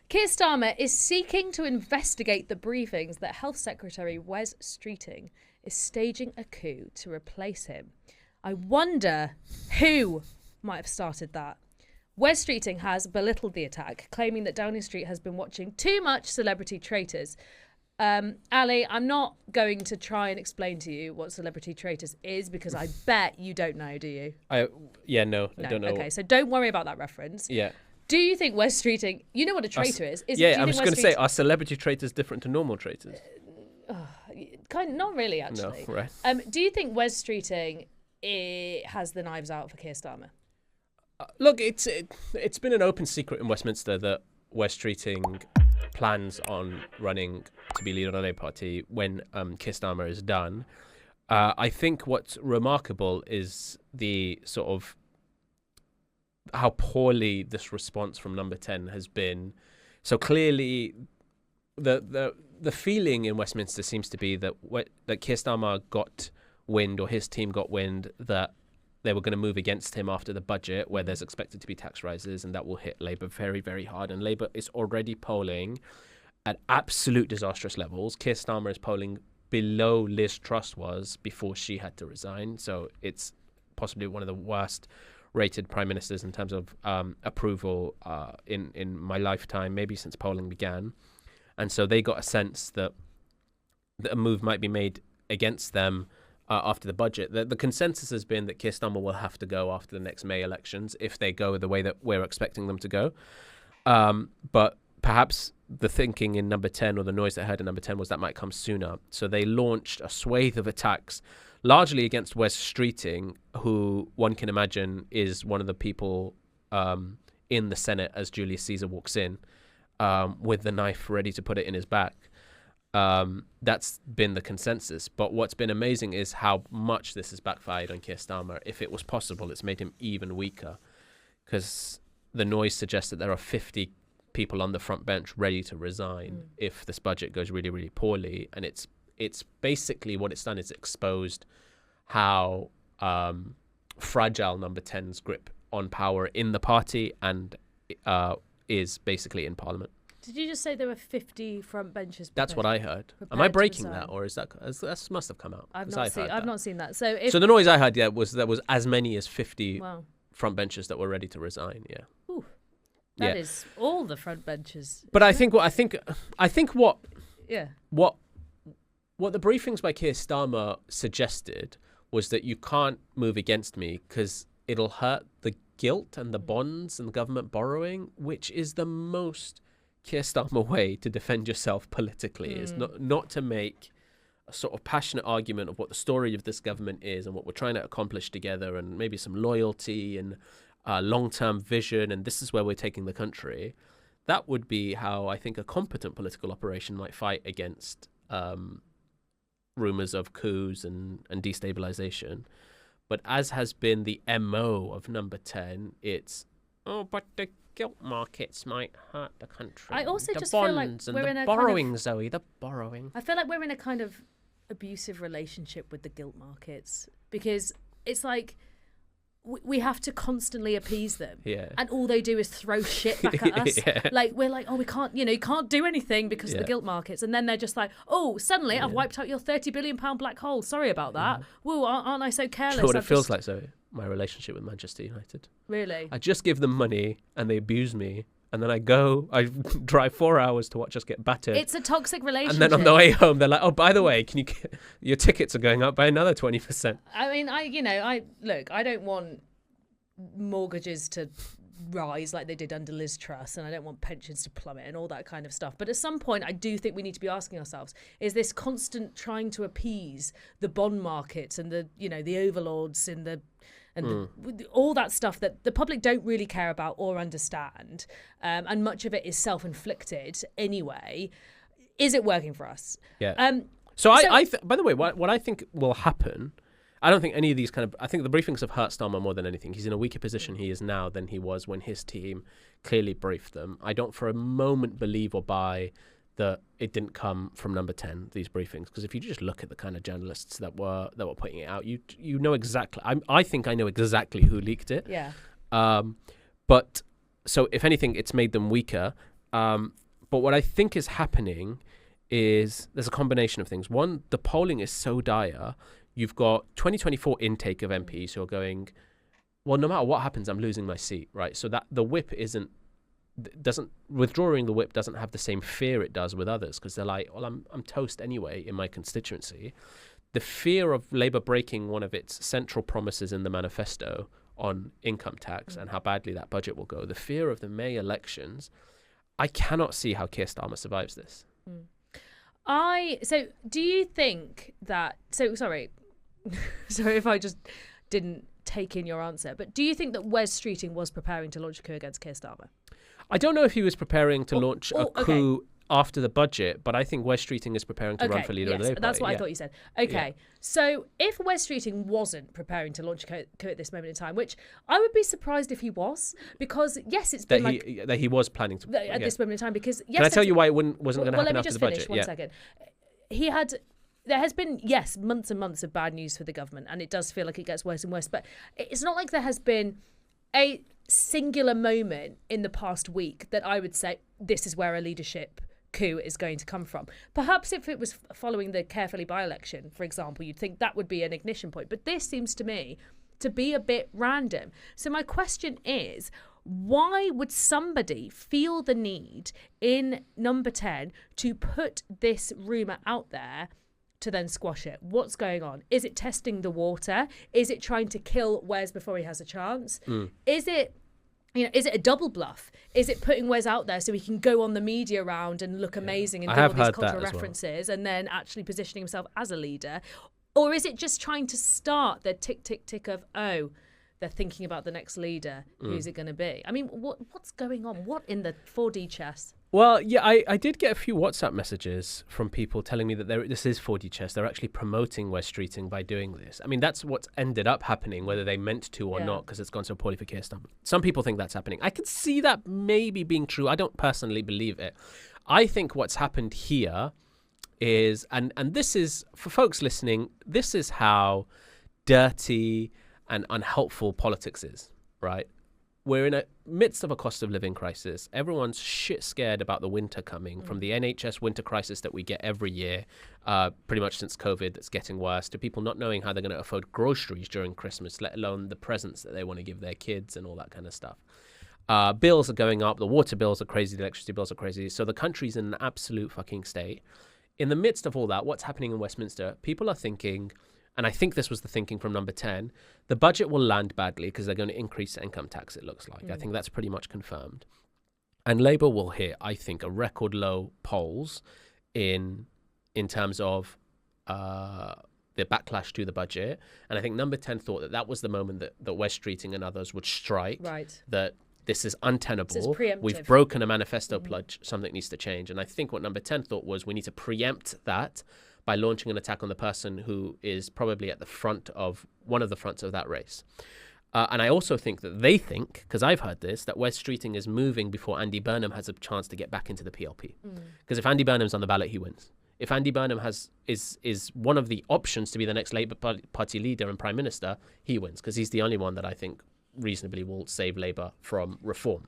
Keir Starmer is seeking to investigate the briefings that Health Secretary Wes Streeting is staging a coup to replace him. I wonder who might have started that. Wes Streeting has belittled the attack, claiming that Downing Street has been watching too much Celebrity Traitors. Ali, I'm not going to try and explain to you what Celebrity Traitors is because I bet you don't know, do you? I don't know. Okay, so don't worry about that reference. Yeah. Do you think Wes Streeting, you know what a traitor is? Yeah, I'm just going to say, are celebrity traitors different to normal traitors? Kind of, not really, actually. No, right. Do you think Wes Streeting has the knives out for Keir Starmer? Look, it's been an open secret in Westminster that Wes Streeting plans on running to be leader of the Labour Party when Keir Starmer is done. I think what's remarkable is the sort of how poorly this response from Number 10 has been. So clearly, the feeling in Westminster seems to be that Keir Starmer got wind, or his team got wind, that they were going to move against him after the budget, where there's expected to be tax rises, and that will hit Labour very, very hard. And Labour is already polling at absolute disastrous levels. Keir Starmer is polling below Liz Truss was before she had to resign. So it's possibly one of the worst rated prime ministers in terms of approval in my lifetime, maybe since polling began. And so they got a sense that a move might be made against them after the budget. The consensus has been that Keir Starmer will have to go after the next May elections if they go the way that we're expecting them to go. But perhaps the thinking in Number 10, or the noise they heard in Number 10, was that might come sooner. So they launched a swathe of attacks, largely against Wes Streeting, who one can imagine is one of the people in the Senate as Julius Caesar walks in with the knife ready to put it in his back. That's been the consensus. But what's been amazing is how much this has backfired on Keir Starmer. If it was possible, it's made him even weaker, because the noise suggests that there are 50 people on the front bench ready to resign if this budget goes really, really poorly. And it's basically what it's done is exposed how fragile Number 10's grip on power in the party and is basically in Parliament. Did you just say there were 50 front benches? That's what I heard. Am I breaking that, or is that must have come out? I've not seen that. So the noise I heard, was there was as many as 50 front benches that were ready to resign. Yeah. Ooh, that is all the front benches. But I think what the briefings by Keir Starmer suggested was that you can't move against me because it'll hurt the gilt and the bonds and the government borrowing, which is the most Keir Starmer way to defend yourself politically, is not to make a sort of passionate argument of what the story of this government is and what we're trying to accomplish together, and maybe some loyalty and long-term vision, and this is where we're taking the country. That would be how I think a competent political operation might fight against rumours of coups and destabilisation. But as has been the MO of Number 10, it's, but the gilt markets might hurt the country. I also the just bonds feel like and we're the in a borrowing, kind of, Zoe, the borrowing. I feel like we're in a kind of abusive relationship with the gilt markets, because it's like we have to constantly appease them, and all they do is throw shit back at us. Like, we're like, oh, we can't, you can't do anything because of the gilt markets, and then they're just like, oh, suddenly I've wiped out your £30 billion black hole. Sorry about that. Whoa, aren't I so careless? You know what it feels like, Zoe? My relationship with Manchester United. Really? I just give them money and they abuse me, and then I drive 4 hours to watch us get battered. It's a toxic relationship. And then on the way home, they're like, oh, by the way, your tickets are going up by another 20%. I mean, I don't want mortgages to rise like they did under Liz Truss, and I don't want pensions to plummet and all that kind of stuff. But at some point, I do think we need to be asking ourselves, is this constant trying to appease the bond markets and the overlords and all that stuff that the public don't really care about or understand, and much of it is self-inflicted anyway. Is it working for us? Yeah. By the way, what I think will happen, I don't think any of these I think the briefings have hurt Starmer more than anything. He's in a weaker position he is now than he was when his team clearly briefed them. I don't for a moment believe or buy that it didn't come from Number 10, these briefings, because if you just look at the kind of journalists that were putting it out, you know exactly. I think I know exactly who leaked it. Yeah. But so if anything, it's made them weaker. But what I think is happening is there's a combination of things. One, the polling is so dire. You've got 2024 intake of MPs who are going, well, no matter what happens, I'm losing my seat, right? So that the whip withdrawing the whip doesn't have the same fear it does with others, because they're like, well, I'm toast anyway in my constituency. The fear of Labour breaking one of its central promises in the manifesto on income tax and how badly that budget will go, the fear of the May elections, I cannot see how Keir Starmer survives this. So do you think that, sorry if I just didn't take in your answer, but do you think that Wes Streeting was preparing to launch a coup against Keir Starmer? I don't know if he was preparing to launch a coup after the budget, but I think Wes Streeting is preparing to run for leader of the Labour That's Party. what I thought you said. Okay, so if Wes Streeting wasn't preparing to launch a coup at this moment in time, which I would be surprised if he was, because yes, it's been that he was planning to at this moment in time. Because yes, can I tell you why it wasn't going to happen after the budget? Let me just finish 1 second. There has been, yes, months and months of bad news for the government, and it does feel like it gets worse and worse. But it's not like there has been a singular moment in the past week that I would say this is where a leadership coup is going to come from. Perhaps if it was following the Carefully by-election, for example, you'd think that would be an ignition point. But this seems to me to be a bit random. So my question is, why would somebody feel the need in number 10 to put this rumour out there to then squash it? What's going on? Is it testing the water? Is it trying to kill Wes before he has a chance? Is it a double bluff? Is it putting Wes out there so he can go on the media round and look amazing and do all these cultural references and then actually positioning himself as a leader? Or is it just trying to start the tick, tick, tick of, oh, they're thinking about the next leader. Who's it going to be? I mean, what's going on? What in the 4D chess? Well, yeah, I did get a few WhatsApp messages from people telling me that this is 4D chess. They're actually promoting Wes Streeting by doing this. I mean, that's what's ended up happening, whether they meant to or not, because it's gone so poorly for Keir Starmer. Some people think that's happening. I can see that maybe being true. I don't personally believe it. I think what's happened here is, and this is, for folks listening, this is how dirty and unhelpful politics is, right? We're in the midst of a cost of living crisis. Everyone's shit scared about the winter coming, from the NHS winter crisis that we get every year, pretty much since COVID, that's getting worse, to people not knowing how they're going to afford groceries during Christmas, let alone the presents that they want to give their kids and all that kind of stuff. Bills are going up. The water bills are crazy. The electricity bills are crazy. So the country's in an absolute fucking state. In the midst of all that, what's happening in Westminster? People are thinking, and I think this was the thinking from number 10, the budget will land badly because they're going to increase the income tax, it looks like. I think that's pretty much confirmed. And Labour will hit, I think, a record low polls in terms of the backlash to the budget. And I think number 10 thought that was the moment that Wes Streeting and others would strike, that this is untenable. We've broken a manifesto pledge. Something needs to change. And I think what number 10 thought was we need to preempt that by launching an attack on the person who is probably at the front of one of the fronts of that race. And I also think that they think, because I've heard this, that Wes Streeting is moving before Andy Burnham has a chance to get back into the PLP. Because if Andy Burnham's on the ballot, he wins. If Andy Burnham is one of the options to be the next Labour Party leader and Prime Minister, he wins, because he's the only one that I think reasonably will save Labour from reform.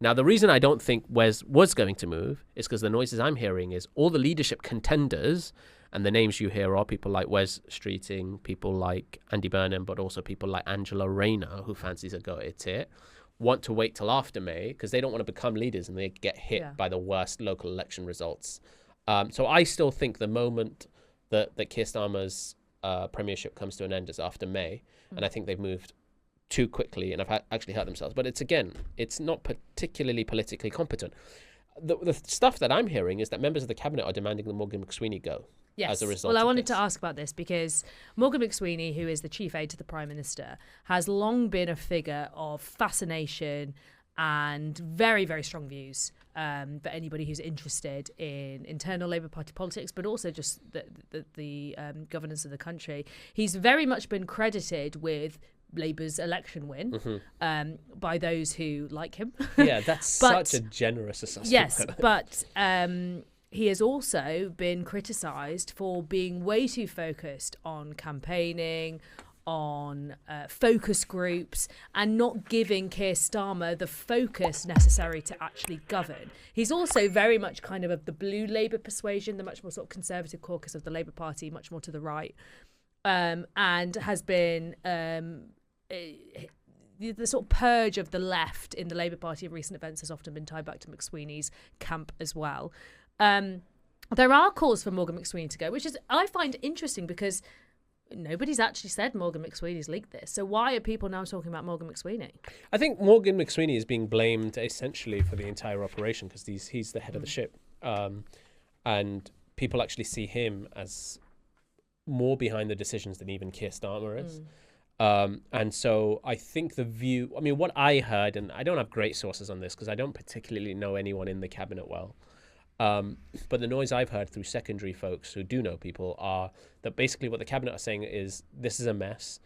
Now, the reason I don't think Wes was going to move is because the noises I'm hearing is all the leadership contenders, and the names you hear are people like Wes Streeting, people like Andy Burnham, but also people like Angela Rayner, who fancies a go at it, want to wait till after May because they don't want to become leaders and they get hit by the worst local election results. So I still think the moment that Keir Starmer's premiership comes to an end is after May, and I think they've moved too quickly and have actually hurt themselves. But it's not particularly politically competent. The stuff that I'm hearing is that members of the cabinet are demanding that Morgan McSweeney go. Yes. As a result well, I wanted to ask about this because Morgan McSweeney, who is the chief aide to the Prime Minister, has long been a figure of fascination and very, very strong views for anybody who's interested in internal Labour Party politics, but also just the governance of the country. He's very much been credited with Labour's election win by those who like him. Yeah, that's such a generous assessment. Yes, but he has also been criticised for being way too focused on campaigning, on focus groups and not giving Keir Starmer the focus necessary to actually govern. He's also very much kind of the blue Labour persuasion, the much more sort of conservative caucus of the Labour Party, much more to the right, and has been the sort of purge of the left in the Labour Party of recent events has often been tied back to McSweeney's camp as well. There are calls for Morgan McSweeney to go, which is I find interesting because nobody's actually said Morgan McSweeney's leaked this. So why are people now talking about Morgan McSweeney? I think Morgan McSweeney is being blamed essentially for the entire operation because he's the head of the ship. And people actually see him as more behind the decisions than even Keir Starmer is. And so I think the view, I mean, what I heard, and I don't have great sources on this because I don't particularly know anyone in the cabinet well, but the noise I've heard through secondary folks who do know people are that basically what the cabinet are saying is this is a mess.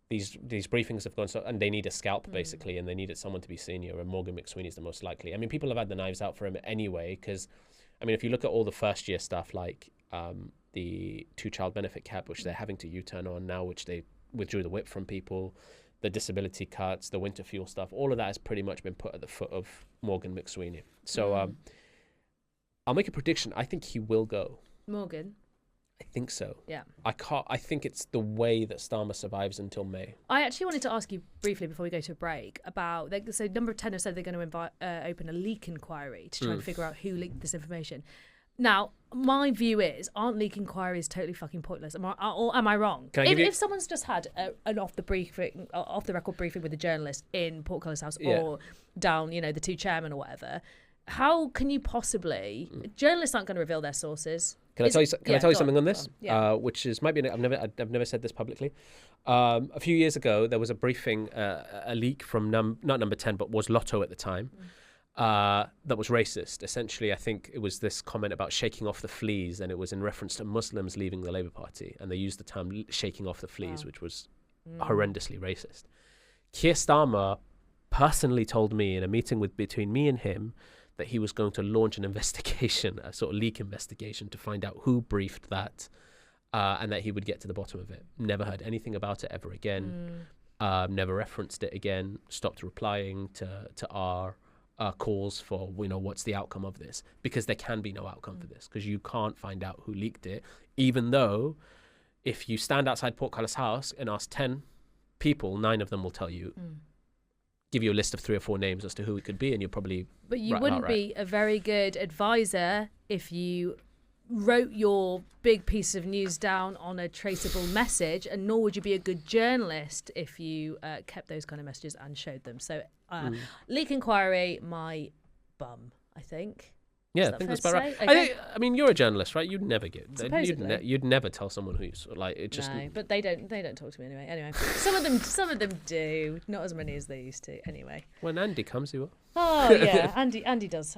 These briefings have gone so, and they need a scalp basically, and they needed someone to be senior, and Morgan McSweeney is the most likely. I mean, people have had the knives out for him anyway because, I mean, if you look at all the first year stuff like the 2-child benefit cap, which they're having to U-turn on now, which they withdrew the whip from people, the disability cuts, the winter fuel stuff, all of that has pretty much been put at the foot of Morgan McSweeney. So I'll make a prediction. I think he will go. Morgan? I think so. Yeah. I think it's the way that Starmer survives until May. I actually wanted to ask you briefly before we go to a break about, so number 10 have said they're going to open a leak inquiry to try and figure out who leaked this information. Now, my view is, aren't leak inquiries totally fucking pointless? Am I wrong? If someone's just had an off the record briefing with a journalist in Portcullis House or down, the 2 chairmen or whatever, how can you possibly? Journalists aren't going to reveal their sources. Can I tell you something on this? Which is maybe I've never said this publicly. A few years ago, there was a briefing, a leak from not number 10, but was Lotto at the time. That was racist. Essentially, I think it was this comment about shaking off the fleas, and it was in reference to Muslims leaving the Labour Party, and they used the term shaking off the fleas, which was horrendously racist. Keir Starmer personally told me in a meeting between me and him that he was going to launch an investigation, a sort of leak investigation, to find out who briefed that, and that he would get to the bottom of it. Never heard anything about it ever again. Never referenced it again. Stopped replying to our calls for, what's the outcome of this? Because there can be no outcome for this, because you can't find out who leaked it, even though if you stand outside Portcullis House and ask 10 people, 9 of them will tell you, give you a list of 3 or 4 names as to who it could be, and you'll probably But you wouldn't be a very good advisor if you wrote your big piece of news down on a traceable message, and nor would you be a good journalist if you kept those kind of messages and showed them. So leak inquiry, my bum, I think. Yeah, I think that's about right. Okay. I mean, you're a journalist, right? You'd never you'd never tell someone who's like it. Just no, but they don't talk to me anyway. Anyway, some of them do, not as many as they used to. Anyway, when Andy comes, he will. Oh yeah, Andy does.